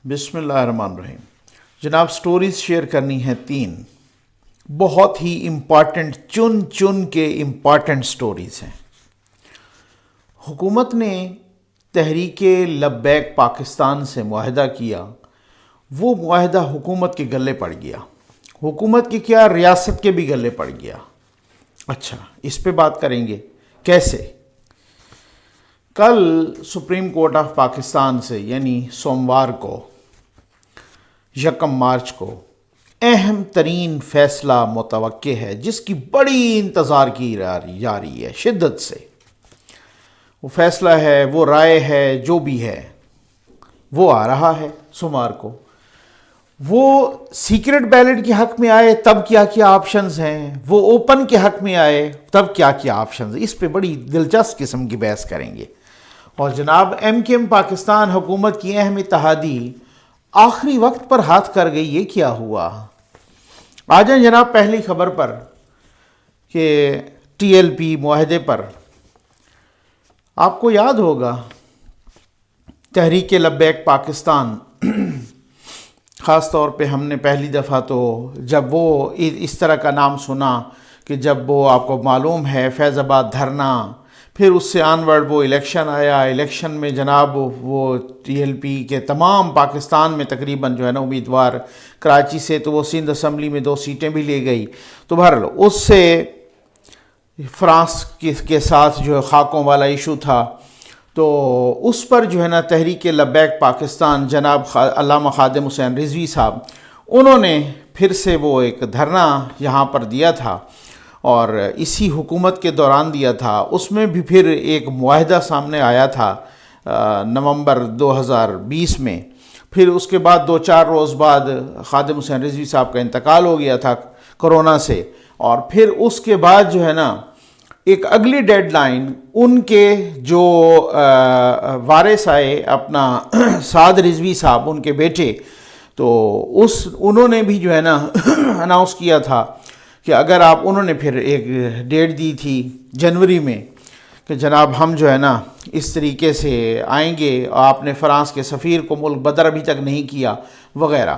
بسم اللہ الرحمن الرحیم۔ جناب سٹوریز شیئر کرنی ہیں 3 بہت ہی امپارٹنٹ چن کے امپارٹنٹ سٹوریز ہیں۔ حکومت نے تحریک لبیک پاکستان سے معاہدہ کیا، وہ معاہدہ حکومت کے گلے پڑ گیا، حکومت کی کیا ریاست کے بھی گلے پڑ گیا۔ اچھا، اس پہ بات کریں گے کیسے۔ کل سپریم کورٹ آف پاکستان سے یعنی سوموار کو 1 مارچ کو اہم ترین فیصلہ متوقع ہے، جس کی بڑی انتظار کی جا رہی ہے شدت سے۔ وہ فیصلہ ہے، وہ رائے ہے، جو بھی ہے وہ آ رہا ہے سوموار کو۔ وہ سیکرٹ بیلٹ کے حق میں آئے تب کیا کیا آپشنز ہیں، وہ اوپن کے حق میں آئے تب کیا کیا آپشنز ہیں، اس پہ بڑی دلچسپ قسم کی بحث کریں گے۔ اور جناب MKM پاکستان حکومت کی اہم اتحادی آخری وقت پر ہاتھ کر گئی، یہ کیا ہوا۔ آ جائیں جناب پہلی خبر پر کہ TLP معاہدے پر۔ آپ کو یاد ہوگا تحریک لبیک پاکستان، خاص طور پہ ہم نے پہلی دفعہ تو جب وہ اس طرح کا نام سنا کہ جب وہ آپ کو معلوم ہے فیض آباد دھرنا، پھر اس سے آنورڈ وہ الیکشن آیا، الیکشن میں جناب وہ TLP کے تمام پاکستان میں تقریباً جو ہے نا امیدوار، کراچی سے تو وہ سندھ اسمبلی میں 2 سیٹیں بھی لے گئی۔ تو بہرحال اس سے فرانس کے ساتھ جو خاکوں والا ایشو تھا، تو اس پر جو ہے نا تحریک لبیک پاکستان جناب علامہ خادم حسین رضوی صاحب، انہوں نے پھر سے وہ ایک دھرنا یہاں پر دیا تھا، اور اسی حکومت کے دوران دیا تھا۔ اس میں بھی پھر ایک معاہدہ سامنے آیا تھا نومبر 2020 میں۔ پھر اس کے بعد 2-4 روز بعد خادم حسین رضوی صاحب کا انتقال ہو گیا تھا کرونا سے، اور پھر اس کے بعد جو ہے نا ایک اگلی ڈیڈ لائن ان کے جو وارث آئے اپنا سعد رضوی صاحب، ان کے بیٹے، تو انہوں نے بھی جو ہے نا اناؤنس کیا تھا کہ اگر انہوں نے پھر ایک ڈیٹ دی تھی جنوری میں کہ جناب ہم جو ہے نا اس طریقے سے آئیں گے، آپ نے فرانس کے سفیر کو ملک بدر ابھی تک نہیں کیا وغیرہ۔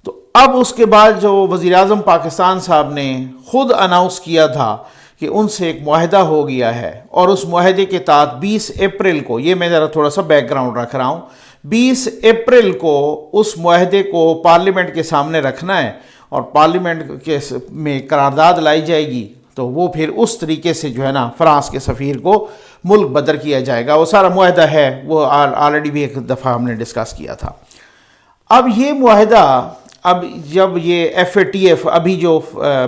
تو اب اس کے بعد جو وزیر اعظم پاکستان صاحب نے خود اناؤنس کیا تھا کہ ان سے ایک معاہدہ ہو گیا ہے، اور اس معاہدے کے تحت 20 اپریل کو، یہ میں ذرا تھوڑا سا بیک گراؤنڈ رکھ رہا ہوں، 20 اپریل کو اس معاہدے کو پارلیمنٹ کے سامنے رکھنا ہے، اور پارلیمنٹ میں قرارداد لائی جائے گی، تو وہ پھر اس طریقے سے جو ہے نا فرانس کے سفیر کو ملک بدر کیا جائے گا۔ وہ سارا معاہدہ ہے، وہ آلریڈی بھی ایک دفعہ ہم نے ڈسکس کیا تھا۔ اب یہ معاہدہ، اب جب یہ FATF ابھی جو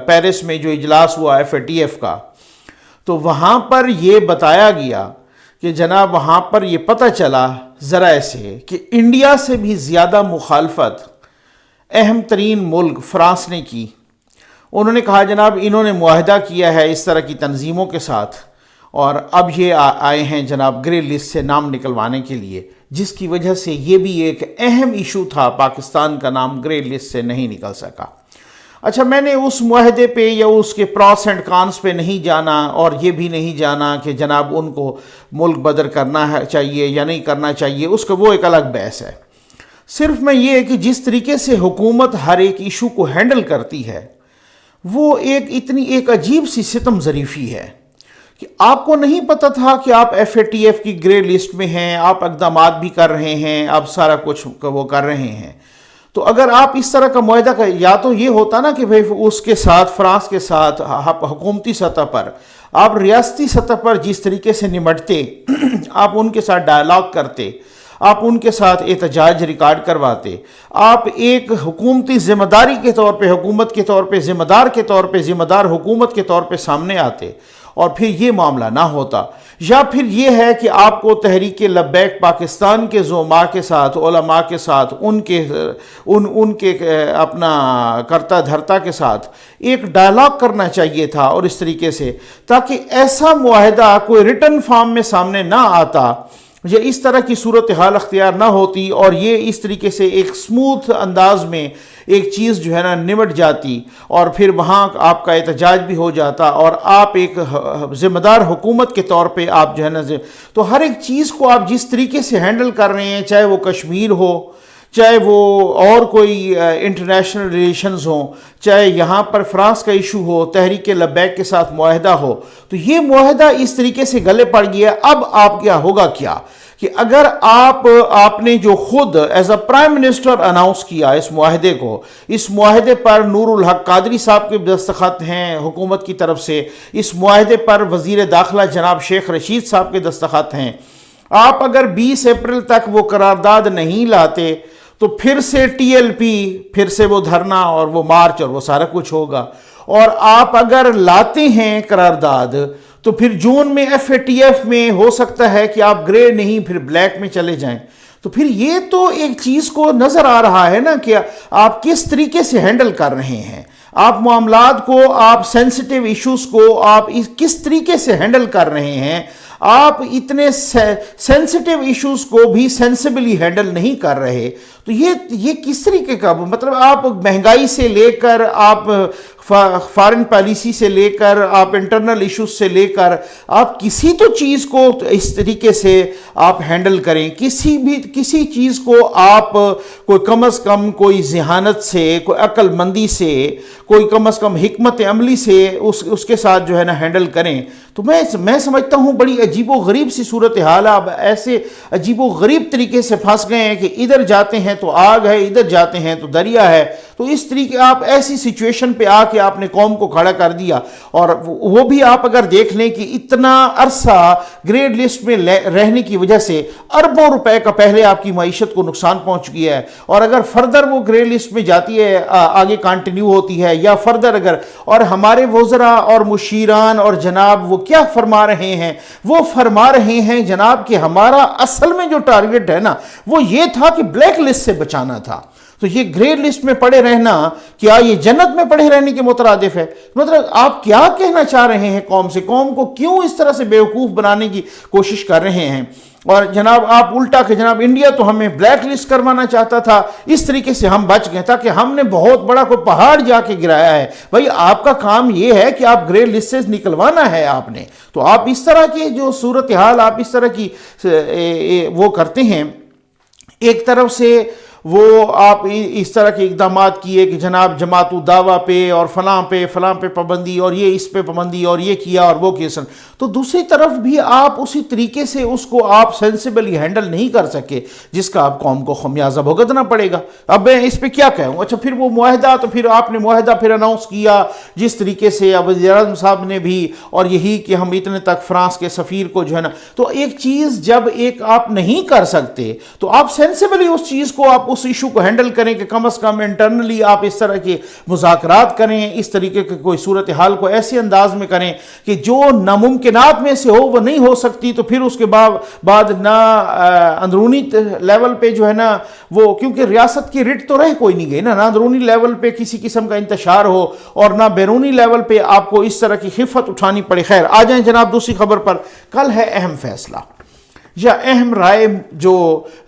پیرس میں جو اجلاس ہوا FATF کا، تو وہاں پر یہ بتایا گیا کہ جناب وہاں پر یہ پتہ چلا ذرائع سے کہ انڈیا سے بھی زیادہ مخالفت اہم ترین ملک فرانس نے کی۔ انہوں نے کہا جناب انہوں نے معاہدہ کیا ہے اس طرح کی تنظیموں کے ساتھ، اور اب یہ آئے ہیں جناب گرے لسٹ سے نام نکلوانے کے لیے، جس کی وجہ سے یہ بھی ایک اہم ایشو تھا، پاکستان کا نام گرے لسٹ سے نہیں نکل سکا۔ اچھا، میں نے اس معاہدے پہ یا اس کے پروس اینڈ کانس پہ نہیں جانا، اور یہ بھی نہیں جانا کہ جناب ان کو ملک بدر کرنا چاہیے یا نہیں کرنا چاہیے، اس کا وہ ایک الگ بحث ہے۔ صرف میں یہ کہ جس طریقے سے حکومت ہر ایک ایشو کو ہینڈل کرتی ہے، وہ ایک عجیب سی ستم ظریفی ہے کہ آپ کو نہیں پتا تھا کہ آپ FATF کی گرے لسٹ میں ہیں، آپ اقدامات بھی کر رہے ہیں، آپ سارا کچھ وہ کر رہے ہیں۔ تو اگر آپ اس طرح کا معاہدہ یا تو یہ ہوتا نا کہ بھئی اس کے ساتھ، فرانس کے ساتھ حکومتی سطح پر، آپ ریاستی سطح پر جس طریقے سے نمٹتے، آپ ان کے ساتھ ڈائلاگ کرتے، آپ ان کے ساتھ احتجاج ریکارڈ کرواتے، آپ ایک حکومتی ذمہ داری کے طور پہ، حکومت کے طور پہ، ذمہ دار کے طور پہ، ذمہ دار حکومت کے طور پہ سامنے آتے، اور پھر یہ معاملہ نہ ہوتا۔ یا پھر یہ ہے کہ آپ کو تحریک لبیک پاکستان کے زعماء کے ساتھ، علماء کے ساتھ، ان کے اپنا کرتا دھرتا کے ساتھ ایک ڈائلاگ کرنا چاہیے تھا، اور اس طریقے سے تاکہ ایسا معاہدہ کوئی ریٹن فارم میں سامنے نہ آتا، یا اس طرح کی صورتحال اختیار نہ ہوتی، اور یہ اس طریقے سے ایک سموتھ انداز میں ایک چیز جو ہے نا نمٹ جاتی، اور پھر وہاں آپ کا احتجاج بھی ہو جاتا، اور آپ ایک ذمہ دار حکومت کے طور پہ آپ جو ہے نا، تو ہر ایک چیز کو آپ جس طریقے سے ہینڈل کر رہے ہیں، چاہے وہ کشمیر ہو، چاہے وہ اور کوئی انٹرنیشنل ریلیشنز ہوں، چاہے یہاں پر فرانس کا ایشو ہو، تحریک لبیک کے ساتھ معاہدہ ہو، تو یہ معاہدہ اس طریقے سے گلے پڑ گیا. اب آپ کیا ہوگا کیا کہ اگر آپ نے جو خود as a prime minister announce کیا اس معاہدے کو، اس معاہدے پر نور الحق قادری صاحب کے دستخط ہیں حکومت کی طرف سے، اس معاہدے پر وزیر داخلہ جناب شیخ رشید صاحب کے دستخط ہیں، آپ اگر 20 اپریل تک وہ قرارداد نہیں لاتے تو پھر سے ٹی ایل پی، پھر سے وہ دھرنا اور وہ مارچ اور وہ سارا کچھ ہوگا. اور آپ اگر لاتے ہیں قرارداد تو پھر جون میں ایف اے ٹی ایف میں ہو سکتا ہے کہ آپ گرے نہیں پھر بلیک میں چلے جائیں. تو پھر یہ تو ایک چیز کو نظر آ رہا ہے نا کہ آپ کس طریقے سے ہینڈل کر رہے ہیں، آپ معاملات کو، آپ سینسٹیو ایشوز کو آپ کس طریقے سے ہینڈل کر رہے ہیں. آپ اتنے سینسٹیو ایشوز کو بھی سینسیبلی ہینڈل نہیں کر رہے. تو یہ کس طریقے کا، مطلب آپ مہنگائی سے لے کر، آپ فارن پالیسی سے لے کر، آپ انٹرنل ایشوز سے لے کر، آپ کسی تو چیز کو اس طریقے سے آپ ہینڈل کریں، کسی چیز کو آپ کوئی کم از کم کوئی ذہانت سے، کوئی عقل مندی سے، کوئی کم از کم حکمت عملی سے اس کے ساتھ جو ہے نا ہینڈل کریں. تو میں سمجھتا ہوں بڑی عجیب و غریب سی صورتحال ہے. اب ایسے عجیب و غریب طریقے سے پھنس گئے ہیں کہ ادھر جاتے ہیں تو آگ ہے، ادھر جاتے ہیں تو دریا ہے. تو اس طریقے آپ ایسی سچویشن پہ آ کے آپ نے قوم کو کھڑا کر دیا. اور وہ بھی آپ اگر دیکھ لیں کہ اتنا عرصہ گریڈ لسٹ میں رہنے کی وجہ سے اربوں روپے کا پہلے آپ کی معیشت کو نقصان پہنچ گیا ہے. اور اگر فردر وہ گریڈ لسٹ میں جاتی ہے، آگے کنٹینیو ہوتی ہے، یا فردر اگر، اور ہمارے وزراء اور مشیران اور جناب وہ کیا فرما رہے ہیں، وہ فرما رہے ہیں جناب کہ ہمارا اصل میں جو ٹارگٹ ہے نا وہ یہ تھا کہ بلیک لسٹ سے بچانا تھا. تو یہ گریڈ لسٹ میں پڑے رہنا کیا یہ جنت میں پڑے رہنے کے مترادف ہے؟ مطلب آپ کیا کہنا چاہ رہے ہیں قوم سے؟ قوم کو کیوں اس طرح سے بیوقوف بنانے کی کوشش کر رہے ہیں؟ اور جناب آپ الٹا کہ جناب انڈیا تو ہمیں بلیک لسٹ کروانا چاہتا تھا، اس طریقے سے ہم بچ گئے تاکہ ہم نے بہت بڑا کوئی پہاڑ جا کے گرایا ہے. بھائی آپ کا کام یہ ہے کہ آپ گرے لسٹ سے نکلوانا ہے آپ نے. تو آپ اس طرح کی جو صورتحال، آپ اس طرح کی وہ کرتے ہیں. ایک طرف سے وہ آپ اس طرح کے اقدامات کیے کہ جناب جماعت الدعوہ پہ اور فلاں پہ پابندی، اور یہ اس پہ پابندی، اور یہ کیا اور وہ کیا. تو دوسری طرف بھی آپ اسی طریقے سے اس کو آپ سینسیبلی ہینڈل نہیں کر سکے، جس کا آپ قوم کو خمیازہ بھگتنا پڑے گا. اب میں اس پہ کیا کہوں؟ اچھا پھر وہ معاہدہ، تو پھر آپ نے معاہدہ پھر اناؤنس کیا جس طریقے سے وزیر اعظم صاحب نے بھی، اور یہی کہ ہم اتنے تک فرانس کے سفیر کو جو ہے نا. تو ایک چیز جب ایک آپ نہیں کر سکتے تو آپ سینسیبلی اس چیز کو، آپ اس ایشو کو ہینڈل کریں کہ کم از کم انٹرنلی آپ اس طرح کے مذاکرات کریں، اس طریقے کے کوئی صورتحال کو ایسے انداز میں کریں کہ جو ناممکنات میں سے ہو وہ نہیں ہو سکتی. تو پھر اس کے بعد نہ اندرونی لیول پہ جو ہے نا وہ، کیونکہ ریاست کی رٹ تو رہ کوئی نہیں گئی نا اندرونی لیول پہ کسی قسم کا انتشار ہو، اور نہ بیرونی لیول پہ آپ کو اس طرح کی خفت اٹھانی پڑے. خیر آ جائیں جناب دوسری خبر پر. کل ہے اہم فیصلہ یا اہم رائے جو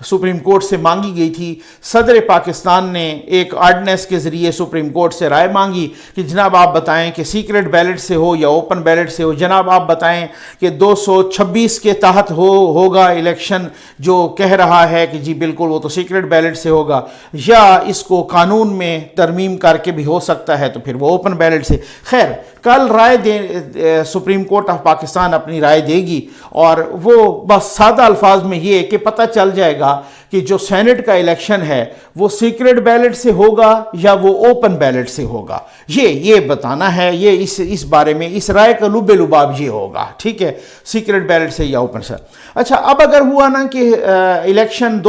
سپریم کورٹ سے مانگی گئی تھی. صدر پاکستان نے ایک آرڈیننس کے ذریعے سپریم کورٹ سے رائے مانگی کہ جناب آپ بتائیں کہ سیکرٹ بیلٹ سے ہو یا اوپن بیلٹ سے ہو. جناب آپ بتائیں کہ 226 کے تحت ہوگا الیکشن، جو کہہ رہا ہے کہ جی بالکل وہ تو سیکرٹ بیلٹ سے ہوگا، یا اس کو قانون میں ترمیم کر کے بھی ہو سکتا ہے تو پھر وہ اوپن بیلٹ سے. خیر کل رائے سپریم کورٹ آف پاکستان اپنی رائے دے گی، اور وہ بس سادہ الفاظ میں یہ کہ پتہ چل جائے گا کہ جو سینٹ کا الیکشن ہے وہ سیکرٹ بیلٹ سے ہوگا یا وہ اوپن بیلٹ سے ہوگا. یہ بتانا ہے. یہ اس بارے میں اس رائے کا لب لباب یہ ہوگا، ٹھیک ہے، سیکرٹ بیلٹ سے یا اوپن سے. اچھا اب اگر ہوا نا کہ الیکشن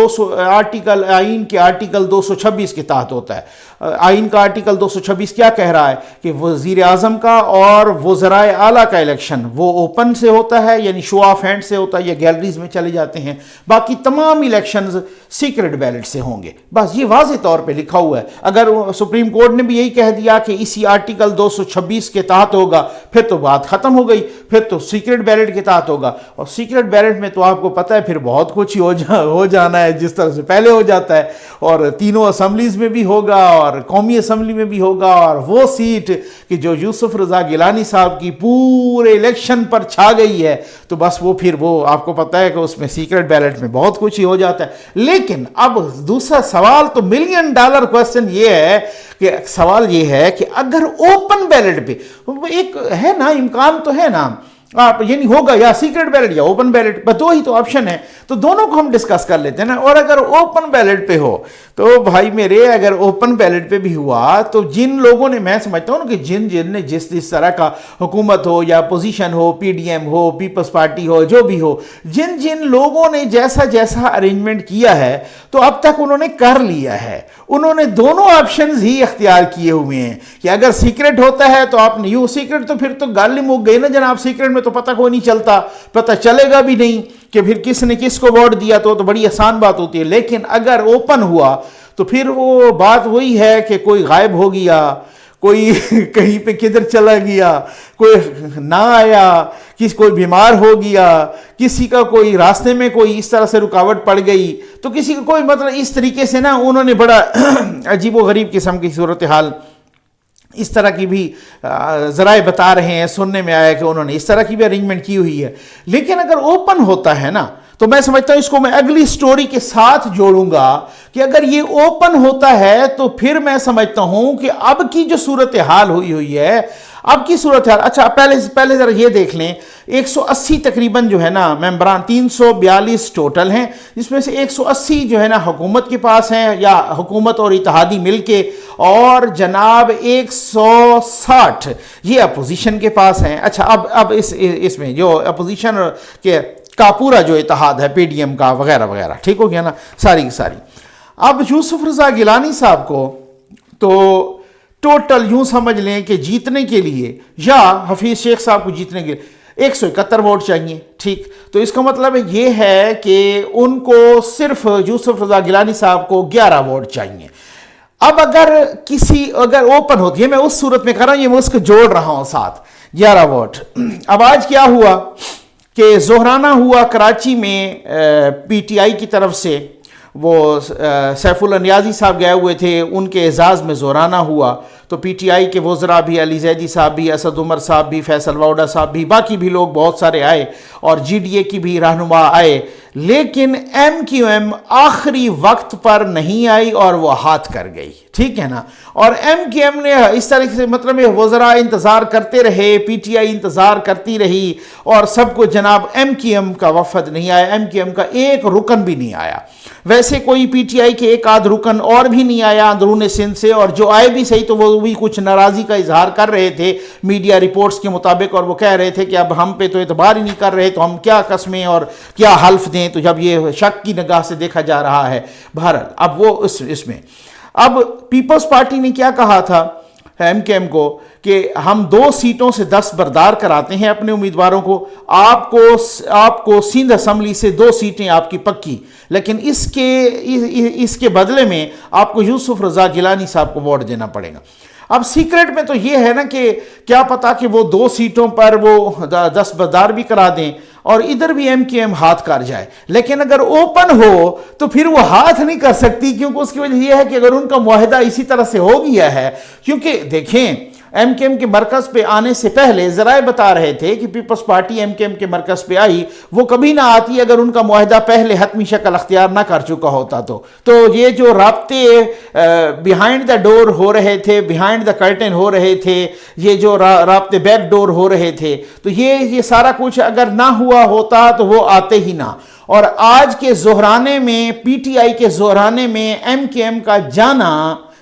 آئین کے آرٹیکل 226 کے تحت ہوتا ہے. آئین کا آرٹیکل 226 کیا کہہ رہا ہے کہ وزیر اعظم کا اور وزرائے اعلیٰ کا الیکشن وہ اوپن سے ہوتا ہے، یعنی شو آف ہینڈ سے ہوتا ہے یا گیلریز میں چلے جاتے ہیں. باقی تمام الیکشنز سیکرٹ بیلٹ سے ہوں گے. بس یہ واضح طور پہ لکھا ہوا ہے. اگر سپریم کورٹ نے بھی یہی کہہ دیا کہ اسی آرٹیکل 226 کے تحت ہوگا پھر تو بات ختم ہو گئی، پھر تو سیکرٹ بیلٹ کے تحت ہوگا. اور سیکرٹ بیلٹ میں تو آپ کو پتہ ہے پھر بہت کچھ ہی ہو جانا ہے جس طرح سے پہلے ہو جاتا ہے، اور تینوں اسمبلیز میں بھی ہوگا اور قومی اسمبلی میں بھی ہوگا. اور وہ سیٹ کہ جو یوسف رضا گیلانی صاحب کی پورے الیکشن پر چھا گئی ہے، تو بس وہ پھر وہ آپ کو پتہ ہے کہ اس میں سیکرٹ بیلٹ میں بہت کچھ ہی ہو جاتا ہے. لیکن اب دوسرا سوال تو ملین ڈالر کوسچن یہ ہے کہ سوال یہ ہے کہ اگر اوپن بیلٹ پہ ایک ہے نا، امکان تو ہے نا، آپ یعنی ہوگا یا سیکرٹ بیلٹ یا اوپن بیلٹ، بس دو ہی تو آپشن ہے، تو دونوں کو ہم ڈسکس کر لیتے ہیں نا۔ اور اگر اوپن بیلٹ پہ ہو تو بھائی میرے، اگر اوپن بیلٹ پہ بھی ہوا تو جن لوگوں نے، میں سمجھتا ہوں کہ جن نے جس طرح کا حکومت ہو یا اپوزیشن ہو، پی ڈی ایم ہو، پیپلز پارٹی ہو، جو بھی ہو، جن لوگوں نے جیسا ارینجمنٹ کیا ہے تو اب تک انہوں نے کر لیا ہے، انہوں نے دونوں آپشنز ہی اختیار کیے ہوئے ہیں کہ اگر سیکرٹ ہوتا ہے تو آپ نے یوں سیکرٹ، تو پھر تو گالی مک گئی نا جناب، سیکرٹ میں تو پتہ کوئی نہیں چلتا، پتہ چلے گا بھی نہیں کہ پھر کس نے کس کو ووٹ دیا، تو بڑی آسان بات ہوتی ہے۔ لیکن اگر اوپن ہوا تو پھر وہ بات وہی ہے کہ کوئی غائب ہو گیا، کوئی کہیں پہ کدھر چلا گیا، کوئی نہ آیا، کوئی بیمار ہو گیا، کسی کا کوئی راستے میں کوئی اس طرح سے رکاوٹ پڑ گئی، تو کسی کا کوئی مطلب اس طریقے سے نا، انہوں نے بڑا عجیب و غریب قسم کی صورتحال اس طرح کی بھی ذرائع بتا رہے ہیں، سننے میں آیا کہ انہوں نے اس طرح کی بھی ارینجمنٹ کی ہوئی ہے۔ لیکن اگر اوپن ہوتا ہے نا تو میں سمجھتا ہوں، اس کو میں اگلی سٹوری کے ساتھ جوڑوں گا کہ اگر یہ اوپن ہوتا ہے تو پھر میں سمجھتا ہوں کہ اب کی جو صورتحال ہوئی ہے، اب کی صورتحال، اچھا پہلے ذرا یہ دیکھ لیں، 180 تقریباً جو ہے نا ممبران، 342 ٹوٹل ہیں، جس میں سے 180 جو ہے نا حکومت کے پاس ہیں یا حکومت اور اتحادی مل کے، اور جناب 160 یہ اپوزیشن کے پاس ہیں۔ اچھا اب اس میں جو اپوزیشن کے کا پورا جو اتحاد ہے، پی ڈی ایم کا وغیرہ وغیرہ، ٹھیک ہو گیا نا، ساری کی ساری۔ اب یوسف رضا گیلانی صاحب کو تو ٹوٹل یوں سمجھ لیں کہ جیتنے کے لیے، یا حفیظ شیخ صاحب کو جیتنے کے لیے 171 ووٹ چاہیے، ٹھیک، تو اس کا مطلب یہ ہے کہ ان کو صرف یوسف رضا گیلانی صاحب کو 11 ووٹ چاہیے۔ اب اگر اوپن ہوتی ہے، میں اس صورت میں کر رہا ہوں، یہ میں اس کو جوڑ رہا ہوں ساتھ، 11 ووٹ۔ اب آج کیا ہوا کہ ظہرانہ ہوا کراچی میں، پی ٹی آئی کی طرف سے وہ سیف اللہ نیازی صاحب گئے ہوئے تھے، ان کے اعزاز میں ظہرانہ ہوا، تو پی ٹی آئی کے وزراء بھی، علی زیدی صاحب بھی، اسد عمر صاحب بھی، فیصل واؤڈا صاحب بھی، باقی بھی لوگ بہت سارے آئے، اور جی ڈی اے کی بھی رہنما آئے، لیکن ایم کیو ایم آخری وقت پر نہیں آئی اور وہ ہاتھ کر گئی، ٹھیک ہے نا۔ اور ایم کیو ایم نے اس طرح سے مطلب وزراء انتظار کرتے رہے، پی ٹی آئی انتظار کرتی رہی، اور سب کو جناب ایم کیو ایم کا وفد نہیں آیا، ایم کیو ایم کا ایک رکن بھی نہیں آیا۔ ویسے کوئی پی ٹی آئی کے ایک آدھ رکن اور بھی نہیں آیا اندرون سندھ سے، اور جو آئے بھی صحیح تو وہ بھی کچھ ناراضی کا اظہار کر رہے تھے میڈیا رپورٹس کے مطابق، اور وہ کہہ رہے تھے کہ اب ہم پہ تو اعتبار ہی نہیں کر رہے، تو ہم کیا قسمیں اور کیا حلف دیں، تو جب یہ شک کی نگاہ سے دیکھا جا رہا ہے۔ بہرحال اب وہ اس میں اب پیپلز پارٹی نے کیا کہا تھا ایم کے ایم کو کہ ہم 2 سیٹوں سے دستبردار کراتے ہیں اپنے امیدواروں کو، آپ کو سندھ اسمبلی سے 2 سیٹیں آپ کی پکی، لیکن اس کے بدلے میں آپ کو یوسف رضا گیلانی صاحب کو ووٹ دینا پڑے گا۔ اب سیکرٹ میں تو یہ ہے نا کہ کیا پتا کہ وہ 2 سیٹوں پر وہ دستبردار بھی کرا دیں اور ادھر بھی ایم کیو ایم ہاتھ کر جائے، لیکن اگر اوپن ہو تو پھر وہ ہاتھ نہیں کر سکتی، کیونکہ اس کی وجہ یہ ہے کہ اگر ان کا معاہدہ اسی طرح سے ہو گیا ہے، کیونکہ دیکھیں ایم کے ایم کے مرکز پہ آنے سے پہلے ذرائع بتا رہے تھے کہ پیپلز پارٹی ایم کے ایم کے مرکز پہ آئی، وہ کبھی نہ آتی اگر ان کا معاہدہ پہلے حتمی شکل اختیار نہ کر چکا ہوتا۔ تو یہ جو رابطے بیہائنڈ دا ڈور ہو رہے تھے، بیہائنڈ دا کرٹن ہو رہے تھے، یہ جو رابطے بیک ڈور ہو رہے تھے، تو یہ سارا کچھ اگر نہ ہوا ہوتا تو وہ آتے ہی نہ۔ اور آج کے ظہرانے میں، پی ٹی آئی کے ظہرانے میں ایم کے ایم کا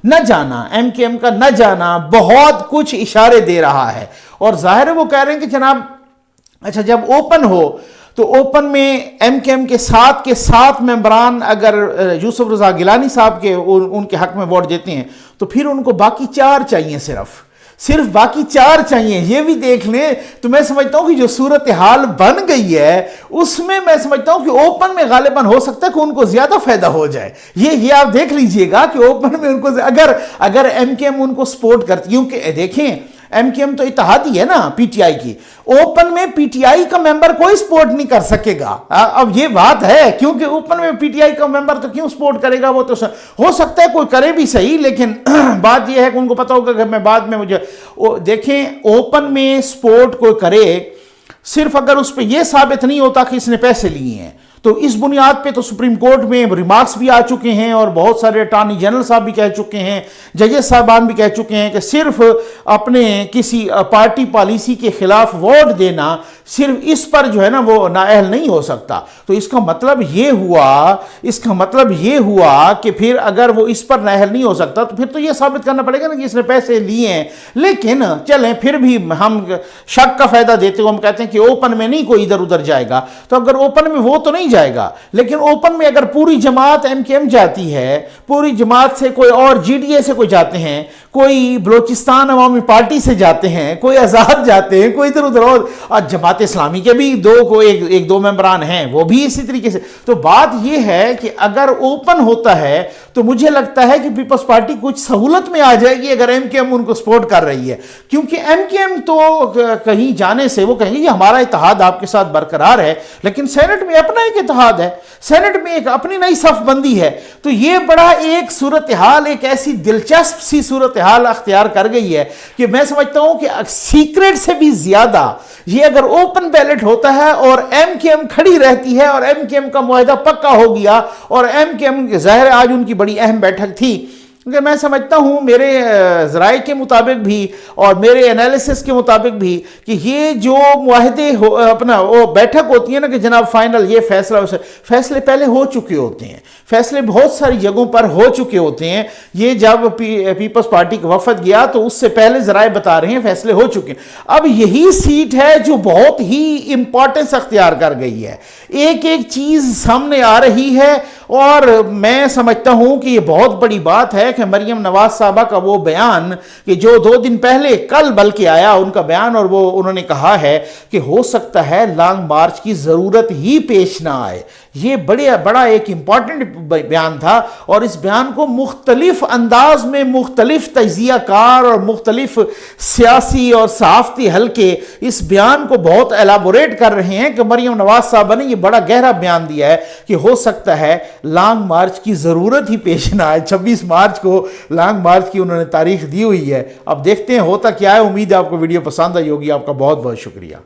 ایم کے ایم کا نہ جانا بہت کچھ اشارے دے رہا ہے، اور ظاہر ہے وہ کہہ رہے ہیں کہ جناب اچھا جب اوپن ہو تو اوپن میں ایم کے ایم کے 7 ممبران اگر یوسف رضا گیلانی صاحب کے ان کے حق میں ووٹ دیتے ہیں تو پھر ان کو باقی 4 چاہیے، صرف باقی 4 چاہیے، یہ بھی دیکھ لیں۔ تو میں سمجھتا ہوں کہ جو صورتحال بن گئی ہے اس میں سمجھتا ہوں کہ اوپن میں غالباً ہو سکتا ہے کہ ان کو زیادہ فائدہ ہو جائے۔ یہ آپ دیکھ لیجئے گا کہ اوپن میں ان کو اگر ایم کے ایم ان کو سپورٹ کرتی، کیونکہ دیکھیں ایم کے ایم تو اتحادی ہے نا پی ٹی آئی کی، اوپن میں پی ٹی آئی کا ممبر کوئی سپورٹ نہیں کر سکے گا۔ اب یہ بات ہے، کیونکہ اوپن میں پی ٹی آئی کا ممبر تو کیوں سپورٹ کرے گا، وہ تو ہو سکتا ہے کوئی کرے بھی صحیح، لیکن بات یہ ہے کہ ان کو پتا ہوگا کہ میں بعد میں دیکھیں اوپن میں سپورٹ کوئی کرے، صرف اگر اس پہ یہ ثابت نہیں ہوتا کہ اس نے پیسے لیے ہیں تو اس بنیاد پہ تو سپریم کورٹ میں ریمارکس بھی آ چکے ہیں اور بہت سارے اٹارنی جنرل صاحب بھی کہہ چکے ہیں، ججز صاحبان بھی کہہ چکے ہیں کہ صرف اپنے کسی پارٹی پالیسی کے خلاف ووٹ دینا صرف اس پر جو ہے نا وہ نااہل نہیں ہو سکتا۔ تو اس کا مطلب یہ ہوا کہ پھر اگر وہ اس پر نااہل نہیں ہو سکتا تو پھر تو یہ ثابت کرنا پڑے گا نا کہ اس نے پیسے لیے ہیں۔ لیکن چلیں پھر بھی ہم شک کا فائدہ دیتے ہوئے ہم کہتے ہیں کہ اوپن میں نہیں کوئی ادھر ادھر جائے گا، تو اگر اوپن میں وہ تو نہیں جائے گا، لیکن اوپن میں اگر پوری جماعت ایم کے ایم جاتی ہے، پوری جماعت سے کوئی اور جی ڈی اے سے کوئی جاتے ہیں، کوئی بلوچستان عوامی پارٹی سے جاتے ہیں، کوئی آزاد جاتے ہیں، کوئی ادھر ادھر، اور جماعت اسلامی کے بھی ایک دو ممبران ہیں وہ بھی اسی طریقے سے۔ تو بات یہ ہے کہ اگر اوپن ہوتا ہے تو مجھے لگتا ہے کہ پیپلز پارٹی کچھ سہولت میں آ جائے گی اگر ایم کے ایم ان کو سپورٹ کر رہی ہے، کیونکہ ایم کے ایم تو کہیں جانے سے وہ کہیں گے کہ ہمارا اتحاد آپ کے ساتھ برقرار ہے، لیکن سینٹ میں اپنا ایک اتحاد ہے، سینٹ میں ایک اپنی نئی صف بندی ہے۔ تو یہ بڑا ایک صورتحال، ایک ایسی دلچسپ سی صورتحال اختیار کر گئی ہے کہ میں سمجھتا ہوں کہ سیکریٹ سے بھی زیادہ یہ اگر اوپن بیلٹ ہوتا ہے اور ایم کے ایم کھڑی رہتی ہے اور ایم کے ایم کا معاہدہ پکا ہو گیا، اور ایم کے ایم ظاہر آج ان کی بڑی اہم بیٹھک تھی، کیونکہ میں سمجھتا ہوں میرے ذرائع کے مطابق بھی اور میرے انالیسس کے مطابق بھی کہ یہ جو معاہدے اپنا وہ بیٹھک ہوتی ہے نا کہ جناب فائنل یہ فیصلے پہلے ہو چکے ہوتے ہیں، فیصلے بہت ساری جگہوں پر ہو چکے ہوتے ہیں۔ یہ جب پیپلز پارٹی کا وفد گیا تو اس سے پہلے ذرائع بتا رہے ہیں فیصلے ہو چکے ہیں۔ اب یہی سیٹ ہے جو بہت ہی امپورٹنس اختیار کر گئی ہے، ایک ایک چیز سامنے آ رہی ہے، اور میں سمجھتا ہوں کہ یہ بہت بڑی بات ہے کہ مریم نواز صاحبہ کا وہ بیان کہ جو 2 دن پہلے کل بلکہ آیا ان کا بیان، اور وہ انہوں نے کہا ہے کہ ہو سکتا ہے لانگ مارچ کی ضرورت ہی پیش نہ آئے۔ یہ بڑا ایک امپورٹنٹ بیان تھا، اور اس بیان کو مختلف انداز میں مختلف تجزیہ کار اور مختلف سیاسی اور صحافتی حلقے اس بیان کو بہت ایلیبوریٹ کر رہے ہیں کہ مریم نواز صاحبہ نے یہ بڑا گہرا بیان دیا ہے کہ ہو سکتا ہے لانگ مارچ کی ضرورت ہی پیش نہ آئے۔ 26 مارچ کو لانگ مارچ کی انہوں نے تاریخ دی ہوئی ہے۔ اب دیکھتے ہیں ہوتا کیا ہے۔ امید ہے آپ کو ویڈیو پسند آئی ہوگی۔ آپ کا بہت بہت شکریہ۔